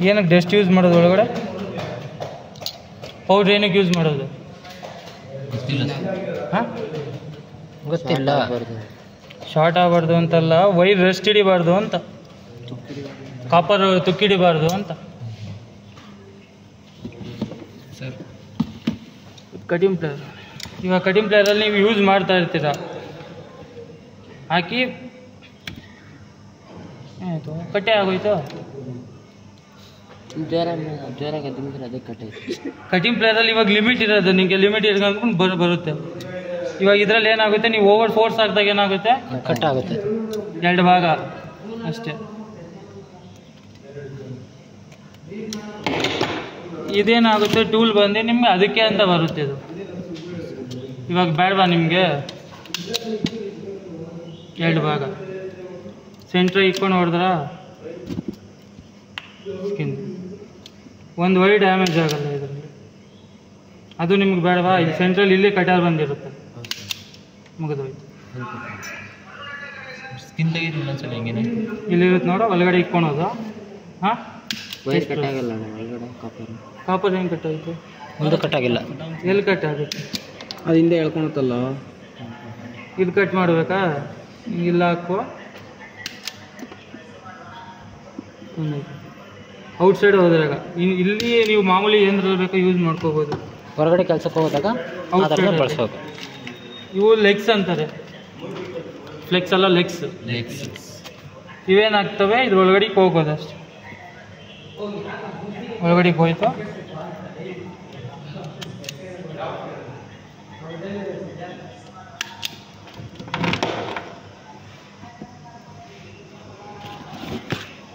ಏನಕ್ಕೆ dust use ಮಾಡೋದು ಒಳಗಡೆ? ಪೌಡ್ರ್ ಏನಕ್ಕೆ ಯೂಸ್ ಮಾಡೋದು? ಹಾಂ ಗೊತ್ತಿಲ್ಲ. ಶಾರ್ಟ್ ಆಗಬಾರ್ದು ಅಂತಲ್ಲ, ವೈರ್ ರೆಸ್ಟ್ ಹಿಡಿಬಾರ್ದು ಅಂತ, ಕಾಪರ್ ತುಕ್ಕಿಡಿಬಾರ್ದು ಅಂತ. ಸರ್ ಕಟಿಂಗ್ ಪ್ಲೇಯರ್, ಇವಾಗ ಕಟಿಂಗ್ ಪ್ಲೇಯರಲ್ಲಿ ನೀವು ಯೂಸ್ ಮಾಡ್ತಾ ಇರ್ತೀರ, ಹಾಕಿ ಆಯಿತು ಕಟ್ಟೆ ಆಗೋಯ್ತು. ಜೋರಾಗಿ ತುಂಬಿದ್ರೆ ಅದೇ ಕಟ್ಟೈತೆ. ಕಟಿಂಗ್ ಪ್ಲೇಯರಲ್ಲಿ ಇವಾಗ ಲಿಮಿಟ್ ಇರೋದು, ನಿಮಗೆ ಲಿಮಿಟ್ ಇಟ್ಕೊಂಡು ಬರುತ್ತೆ. ಇವಾಗ ಇದರಲ್ಲಿ ಏನಾಗುತ್ತೆ, ನೀವು ಓವರ್ ಫೋರ್ಸ್ ಹಾಕಿದಾಗ ಏನಾಗುತ್ತೆ, ಕಟ್ ಆಗುತ್ತೆ. 2 ಭಾಗ ಅಷ್ಟೇ. ಇದೇನಾಗುತ್ತೆ, ಟೂಲ್ ಬಂದು ನಿಮಗೆ ಅದಕ್ಕೆ ಅಂತ ಬರುತ್ತೆ ಇದು. ಇವಾಗ ಬೇಡವಾ ನಿಮಗೆ 2 ಭಾಗ ಸೆಂಟ್ರ್ ಇಟ್ಕೊಂಡು ಹೊಡೆದ್ರ ಸ್ಕಿನ್ ಒಂದು ವೈ ಡ್ಯಾಮೇಜ್ ಆಗಲ್ಲ ಇದರಲ್ಲಿ. ಅದು ನಿಮ್ಗೆ ಬೇಡವಾ, ಈ ಸೆಂಟ್ರಲ್ಲಿ ಇಲ್ಲಿ ಕಟಾರ್ ಬಂದಿರುತ್ತೆ, ಮುಗಿದೋಯ್ತು. ಸ್ಕಿನ್ ತೆಗೀರಿ ಇನ್ನೊಂದ್ಸಲ ಹೆಂಗೇನೆ ಇಲ್ಲಿರುತ್ತೆ ನೋಡೋ, ಒಳಗಡೆ ಇಟ್ಕೊಳೋದು. ಹಾಂ ವೈರ್ ಕಟ್ ಆಗಿಲ್ಲ ಒಳಗಡೆ. ಕಾಪರ್ ಹೆಂಗೆ ಕಟ್ಟಾಯಿತು? ಒಂದು ಕಟ್ ಆಗಿಲ್ಲ. ಎಲ್ಲಿ ಕಟ್ ಆಗುತ್ತೆ? ಅದು ಹಿಂದೆ ಹೇಳ್ಕೊಳುತ್ತಲ್ಲ. ಇದು ಕಟ್ ಮಾಡಬೇಕಾ? ಇಲ್ಲ ಹಾಕುವ ಔಟ್ಸೈಡ್ ಹೋದ್ರಾಗ ಇಲ್ಲಿ ನೀವು ಮಾಮೂಲಿ ಏನ್ರಲ್ಲಿ ಬೇಕೋ ಯೂಸ್ ಮಾಡ್ಕೋಬೋದು. ಹೊರಗಡೆ ಕೆಲಸಕ್ಕೆ ಹೋದಾಗ ಬಳಸ್ಬೇಕು. ಇವು ಲೆಗ್ಸ್ ಅಂತಾರೆ, ಫ್ಲೆಕ್ಸ್ ಅಲ್ಲ ಲೆಗ್ಸ್. ಇವೇನಾಗ್ತವೆ, ಇದ್ರ ಒಳಗಡೆಗೆ ಹೋಗೋದು ಅಷ್ಟೆ. ಒಳಗಡೆಗೆ ಹೋಯ್ತು,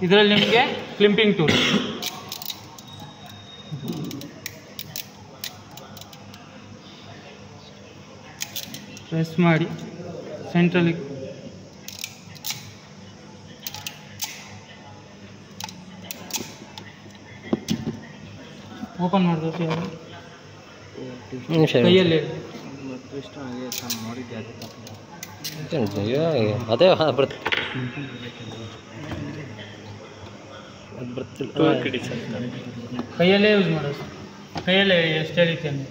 ಇದರಲ್ಲಿ ನಿಮಗೆ ಕ್ಲಿಂಪಿಂಗ್ ಟೂಲ್, ಪ್ರೆಸ್ ಮಾಡಿ ಸೆಂಟ್ರಲ್ಲಿ ಓಪನ್ ಮಾಡಿದ್ರು ಕೈಯಲ್ಲಿ ಅದೇ ಕೈಯಲ್ಲೇ ಯೂಸ್ ಮಾಡೋದು. ಕೈಯಲ್ಲೇ ಎಷ್ಟು ಹೇಳಿದ್ದೇನೆ